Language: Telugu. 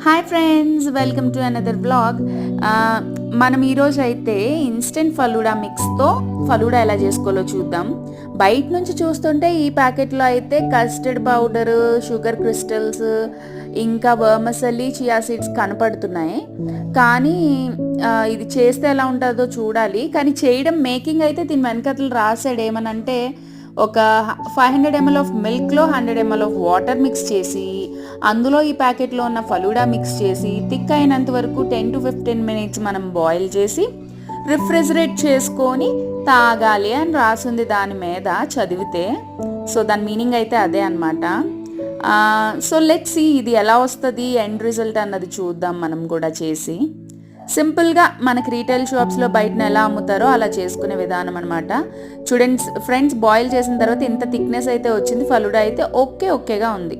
Hi friends, welcome to another vlog. మనం ఈరోజు అయితే ఇన్స్టెంట్ ఫలూడా మిక్స్తో ఫలూడా ఎలా చేసుకోవాలో చూద్దాం. బయట నుంచి చూస్తుంటే ఈ ప్యాకెట్లో అయితే కస్టర్డ్ పౌడర్, షుగర్ క్రిస్టల్స్, ఇంకా వర్మసలి, చియా సీడ్స్ కనపడుతున్నాయి. కానీ ఇది చేస్తే ఎలా ఉంటుందో చూడాలి. కానీ చేయడం మేకింగ్ అయితే దీని వెనకతలు రాసాడు ఏమనంటే, ఒక 500 ml ఆఫ్ మిల్క్లో 100 ml ఆఫ్ వాటర్ మిక్స్ చేసి అందులో ఈ ప్యాకెట్లో ఉన్న ఫలూడా మిక్స్ చేసి థిక్ అయినంత వరకు 10 to 15 minutes మనం బాయిల్ చేసి రిఫ్రిజిరేట్ చేసుకొని తాగాలి అని రాసింది దాని మీద చదివితే. సో దాని మీనింగ్ అయితే అదే అనమాట. సో లెట్స్ సీ ఇది ఎలా వస్తుంది ఎండ్ రిజల్ట్ అన్నది చూద్దాం మనం కూడా చేసి. సింపుల్గా మనకి రీటైల్ షాప్స్లో బయటన ఎలా అమ్ముతారో అలా చేసుకునే విధానం అనమాట. చూడండి ఫ్రెండ్స్, బాయిల్ చేసిన తర్వాత ఇంత థిక్నెస్ అయితే వచ్చింది. ఫలూడా అయితే ఓకేగా ఉంది.